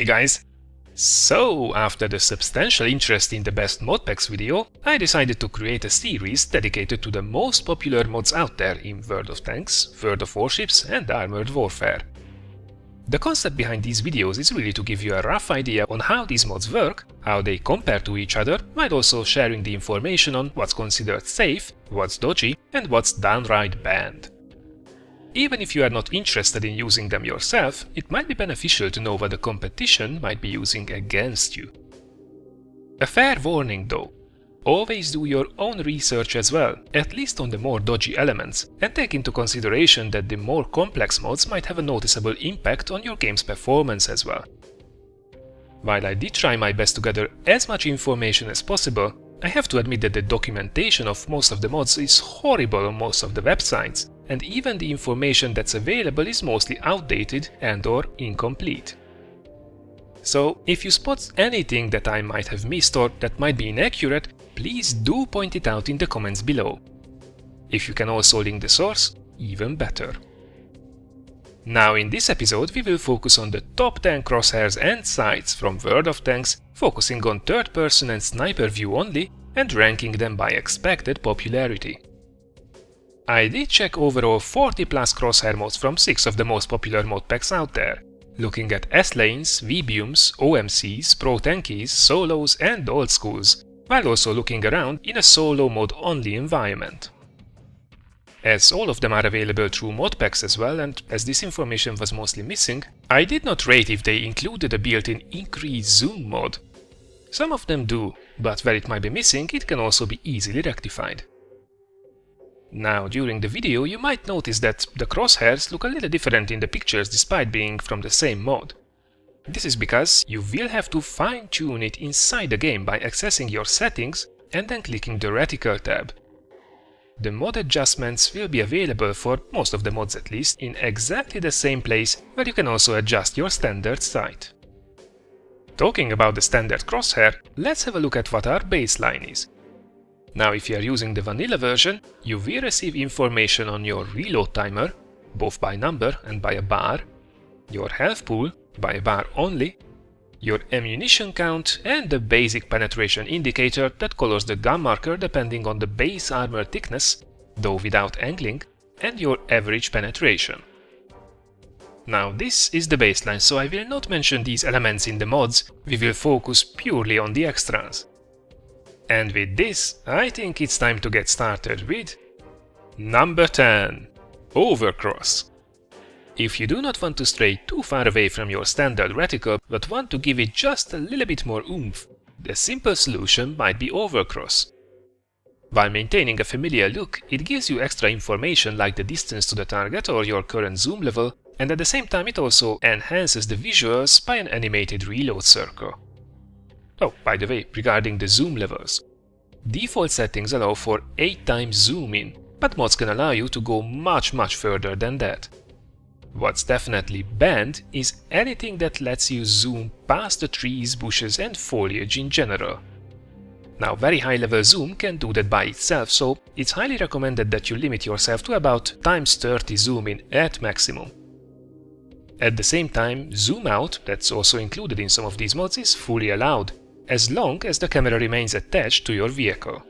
Hey guys! So, after the substantial interest in the best modpacks video, I decided to create a series dedicated to the most popular mods out there in World of Tanks, World of Warships and Armored Warfare. The concept behind these videos is really to give you a rough idea on how these mods work, how they compare to each other, while also sharing the information on what's considered safe, what's dodgy and what's downright banned. Even if you are not interested in using them yourself, it might be beneficial to know what the competition might be using against you. A fair warning though, always do your own research as well, at least on the more dodgy elements, and take into consideration that the more complex mods might have a noticeable impact on your game's performance as well. While I did try my best to gather as much information as possible, I have to admit that the documentation of most of the mods is horrible on most of the websites, and even the information that's available is mostly outdated and/or incomplete. So, if you spot anything that I might have missed or that might be inaccurate, please do point it out in the comments below. If you can also link the source, even better. Now in this episode we will focus on the top 10 crosshairs and sights from World of Tanks, focusing on third person and sniper view only and ranking them by expected popularity. I did check overall 40 plus crosshair mods from 6 of the most popular mod packs out there, looking at S-lanes, V-beams, OMCs, pro tankies, solos and old schools, while also looking around in a solo mod only environment. As all of them are available through modpacks as well, and as this information was mostly missing, I did not rate if they included a built-in increased zoom mod. Some of them do, but where it might be missing, it can also be easily rectified. Now, during the video you might notice that the crosshairs look a little different in the pictures despite being from the same mod. This is because you will have to fine-tune it inside the game by accessing your settings and then clicking the reticle tab. The mod adjustments will be available for most of the mods at least in exactly the same place where you can also adjust your standard sight. Talking about the standard crosshair, let's have a look at what our baseline is. Now if you are using the vanilla version, you will receive information on your reload timer, both by number and by a bar, your health pool, by a bar only, your ammunition count and the basic penetration indicator that colors the gun marker depending on the base armor thickness, though without angling, and your average penetration. Now this is the baseline, so I will not mention these elements in the mods, we will focus purely on the extras. And with this, I think it's time to get started with number 10. Overcross. If you do not want to stray too far away from your standard reticle but want to give it just a little bit more oomph, the simple solution might be overcross. While maintaining a familiar look, it gives you extra information like the distance to the target or your current zoom level, and at the same time it also enhances the visuals by an animated reload circle. Oh, by the way, regarding the zoom levels. Default settings allow for 8 times zoom in, but mods can allow you to go much further than that. What's definitely banned is anything that lets you zoom past the trees, bushes and foliage in general. Now, very high level zoom can do that by itself, so it's highly recommended that you limit yourself to about times 30 zoom in at maximum. At the same time, zoom out, that's also included in some of these mods, is fully allowed, as long as the camera remains attached to your vehicle.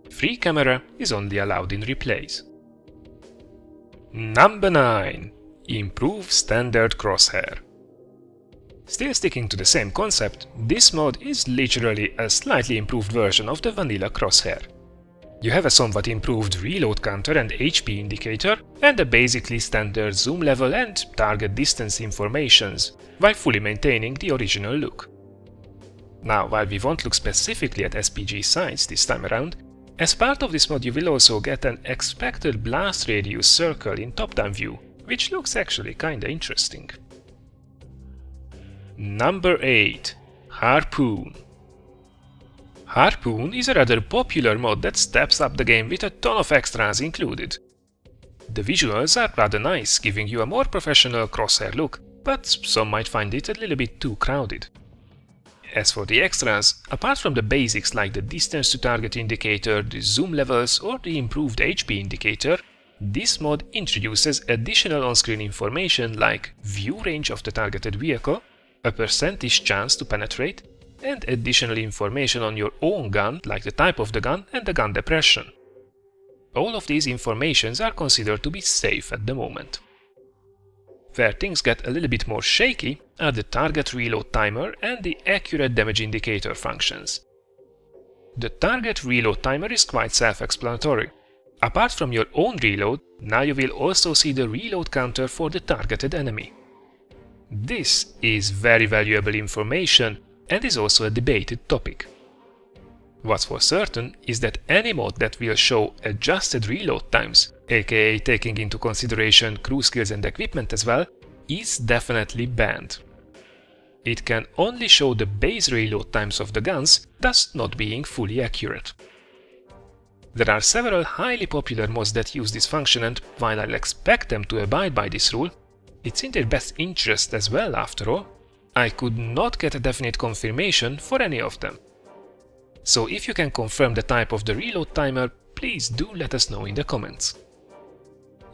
Free camera is only allowed in replays. Number 9. Improve standard crosshair. Still sticking to the same concept, this mod is literally a slightly improved version of the vanilla crosshair. You have a somewhat improved reload counter and HP indicator, and a basically standard zoom level and target distance informations, while fully maintaining the original look. Now, while we won't look specifically at SPG sights this time around, as part of this mod you will also get an expected blast radius circle in top-down view, which looks actually kinda interesting. Number 8. Harpoon. Harpoon is a rather popular mod that steps up the game with a ton of extras included. The visuals are rather nice, giving you a more professional crosshair look, but some might find it a little bit too crowded. As for the extras, apart from the basics like the distance to target indicator, the zoom levels or the improved HP indicator, This mod introduces additional on-screen information like view range of the targeted vehicle, a percentage chance to penetrate, and additional information on your own gun, like the type of the gun and the gun depression. All of these informations are considered to be safe at the moment. Where things get a little bit more shaky are the target reload timer and the accurate damage indicator functions. The target reload timer is quite self-explanatory. Apart from your own reload, now you will also see the reload counter for the targeted enemy. This is very valuable information and is also a debated topic. What's for certain is that any mod that will show adjusted reload times, aka taking into consideration crew skills and equipment as well, is definitely banned. It can only show the base reload times of the guns, thus not being fully accurate. There are several highly popular mods that use this function, and while I'll expect them to abide by this rule, it's in their best interest as well after all. I could not get a definite confirmation for any of them. So if you can confirm the type of the reload timer, please do let us know in the comments.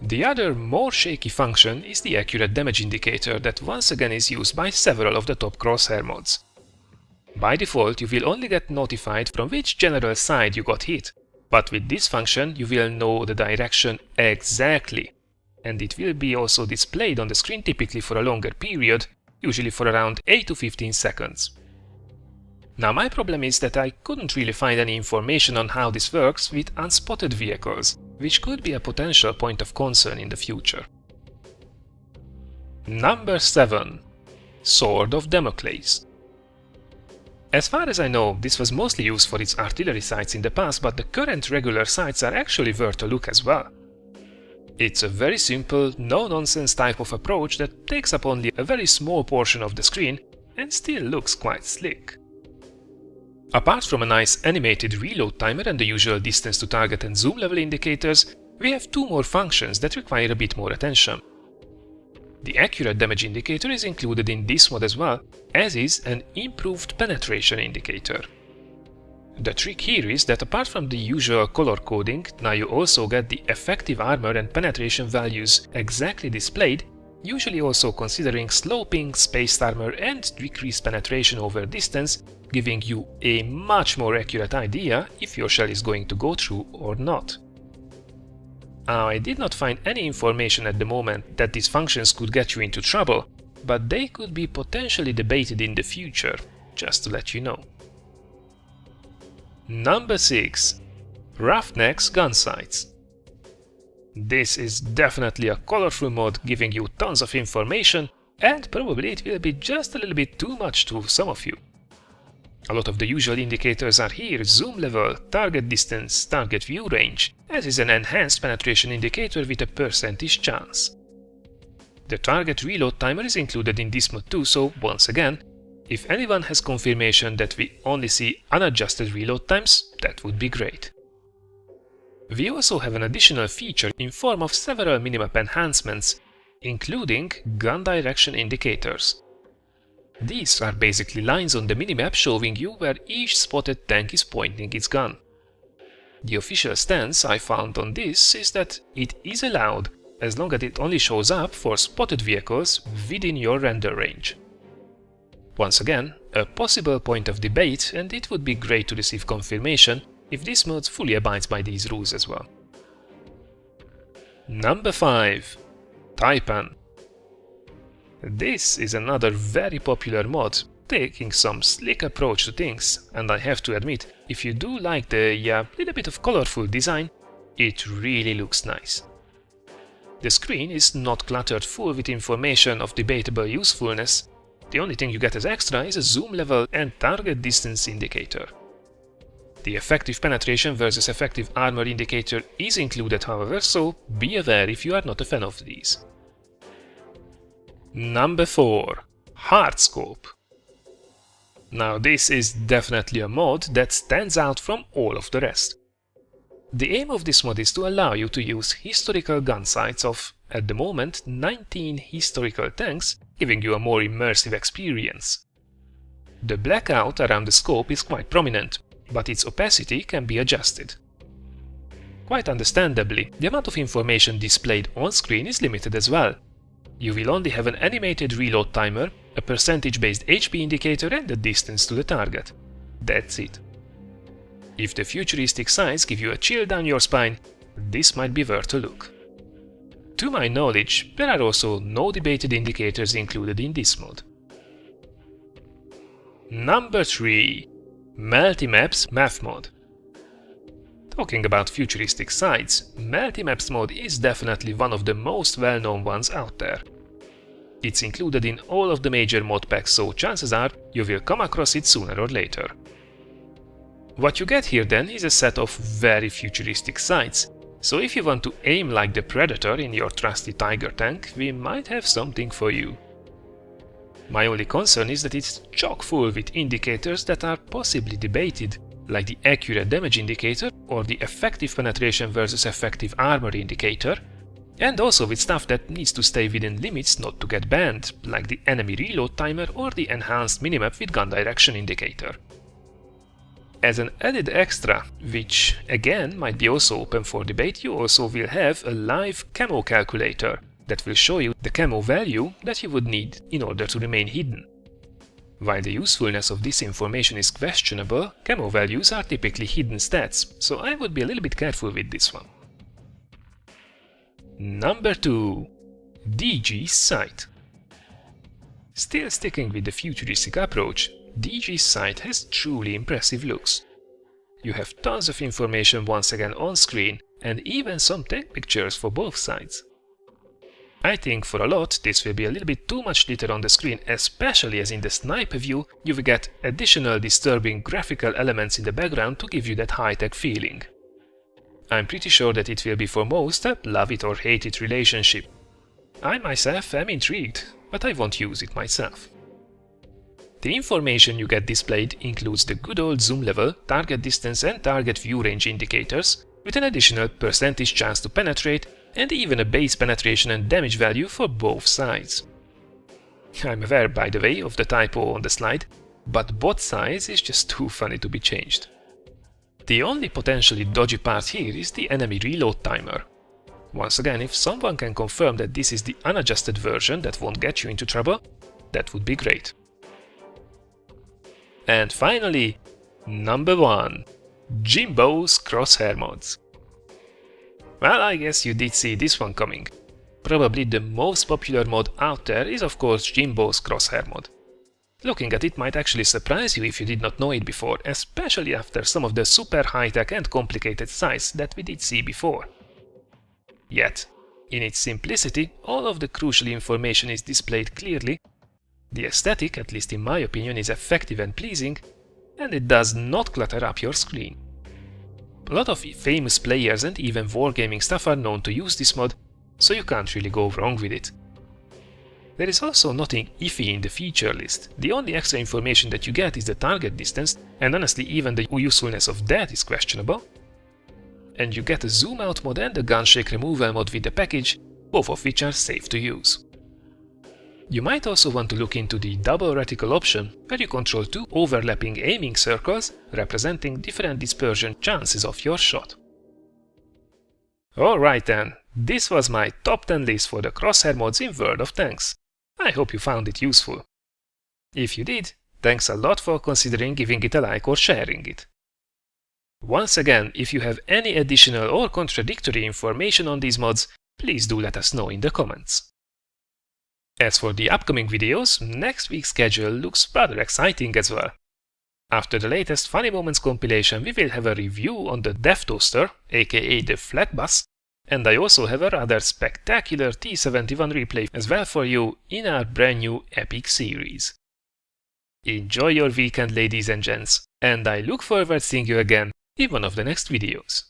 The other more shaky function is the accurate damage indicator that once again is used by several of the top Crosshair mods. By default, you will only get notified from which general side you got hit, but with this function you will know the direction exactly, and it will be also displayed on the screen typically for a longer period, usually for around 8 to 15 seconds. Now my problem is that I couldn't really find any information on how this works with unspotted vehicles, which could be a potential point of concern in the future. Number 7. Sword of Damocles. As far as I know, this was mostly used for its artillery sights in the past, but the current regular sights are actually worth a look as well. It's a very simple, no-nonsense type of approach that takes up only a very small portion of the screen and still looks quite slick. Apart from a nice animated reload timer and the usual distance to target and zoom level indicators, we have two more functions that require a bit more attention. The accurate damage indicator is included in this mod as well, as is an improved penetration indicator. The trick here is that apart from the usual color coding, now you also get the effective armor and penetration values exactly displayed, usually also considering sloping, spaced armor and decreased penetration over distance, giving you a much more accurate idea if your shell is going to go through or not. I did not find any information at the moment that these functions could get you into trouble, but they could be potentially debated in the future, just to let you know. Number 6. Roughnecks gun sights. This is definitely a colorful mod giving you tons of information, and probably it will be just a little bit too much to some of you. A lot of the usual indicators are here: zoom level, target distance, target view range, as is an enhanced penetration indicator with a percentage chance. The target reload timer is included in this mod too, so once again, if anyone has confirmation that we only see unadjusted reload times, that would be great. We also have an additional feature in form of several minimap enhancements, including gun direction indicators. These are basically lines on the minimap showing you where each spotted tank is pointing its gun. The official stance I found on this is that it is allowed as long as it only shows up for spotted vehicles within your render range. Once again, a possible point of debate, and it would be great to receive confirmation if this mod fully abides by these rules as well. Number 5. Taipan. This is another very popular mod, taking some slick approach to things, and I have to admit, if you do like the little bit of colorful design, it really looks nice. The screen is not cluttered full with information of debatable usefulness. The only thing you get as extra is a zoom level and target distance indicator. The effective penetration versus effective armor indicator is included, however, so be aware if you are not a fan of these. Number 4. Hardscope. Now this is definitely a mod that stands out from all of the rest. The aim of this mod is to allow you to use historical gun sights of, at the moment, 19 historical tanks, giving you a more immersive experience. The blackout around the scope is quite prominent, but its opacity can be adjusted. Quite understandably, the amount of information displayed on screen is limited as well. You will only have an animated reload timer a percentage-based HP indicator and the distance to the target. That's it. If the futuristic sights give you a chill down your spine, this might be worth a look. To my knowledge, there are also no debated indicators included in this mod. Number 3. Multi-Maps Math Mod. Talking about futuristic sights, Multi-Maps mod is definitely one of the most well-known ones out there. It's included in all of the major mod packs, so chances are you will come across it sooner or later. What you get here then is a set of very futuristic sights, so if you want to aim like the Predator in your trusty Tiger tank, we might have something for you. My only concern is that it's chock full with indicators that are possibly debated, like the accurate damage indicator or the effective penetration versus effective armor indicator, and also with stuff that needs to stay within limits not to get banned, like the enemy reload timer or the enhanced minimap with gun direction indicator. As an added extra, which again might be also open for debate, you also will have a live camo calculator that will show you the camo value that you would need in order to remain hidden. While the usefulness of this information is questionable, camo values are typically hidden stats, so I would be a little bit careful with this one. Number 2. DG's Sight. Still sticking with the futuristic approach, DG's Sight has truly impressive looks. You have tons of information once again on screen, and even some tech pictures for both sides. I think for a lot this will be a little bit too much glitter on the screen, especially as in the sniper view you will get additional disturbing graphical elements in the background to give you that high-tech feeling. I'm pretty sure that it will be for most a love it or hate it relationship. I myself am intrigued, but I won't use it myself. The information you get displayed includes the good old zoom level, target distance and target view range indicators, with an additional percentage chance to penetrate and even a base penetration and damage value for both sides. I'm aware, by the way, of the typo on the slide, but bot size is just too funny to be changed. The only potentially dodgy part here is the enemy reload timer. Once again, if someone can confirm that this is the unadjusted version that won't get you into trouble, that would be great. And finally, number 1. Jimbo's Crosshair mods. Well, I guess you did see this one coming. Probably the most popular mod out there is of course Jimbo's Crosshair mod. Looking at it might actually surprise you if you did not know it before, especially after some of the super high-tech and complicated sights that we did see before. Yet, in its simplicity, all of the crucial information is displayed clearly, the aesthetic, at least in my opinion, is effective and pleasing, and it does not clutter up your screen. A lot of famous players and even wargaming stuff are known to use this mod, so you can't really go wrong with it. There is also nothing iffy in the feature list. The only extra information that you get is the target distance, and honestly even the usefulness of that is questionable. And you get a zoom out mod and a gunshake removal mod with the package, both of which are safe to use. You might also want to look into the double reticle option, where you control 2 overlapping aiming circles representing different dispersion chances of your shot. Alright then, this was my top 10 list for the crosshair mods in World of Tanks. I hope you found it useful. If you did, thanks a lot for considering giving it a like or sharing it. Once again, if you have any additional or contradictory information on these mods, please do let us know in the comments. As for the upcoming videos, next week's schedule looks rather exciting as well. After the latest Funny Moments compilation, we will have a review on the Death Toaster, aka the Flat Bus, and I also have a rather spectacular T-71 replay as well for you in our brand new epic series. Enjoy your weekend, ladies and gents, and I look forward to seeing you again in one of the next videos.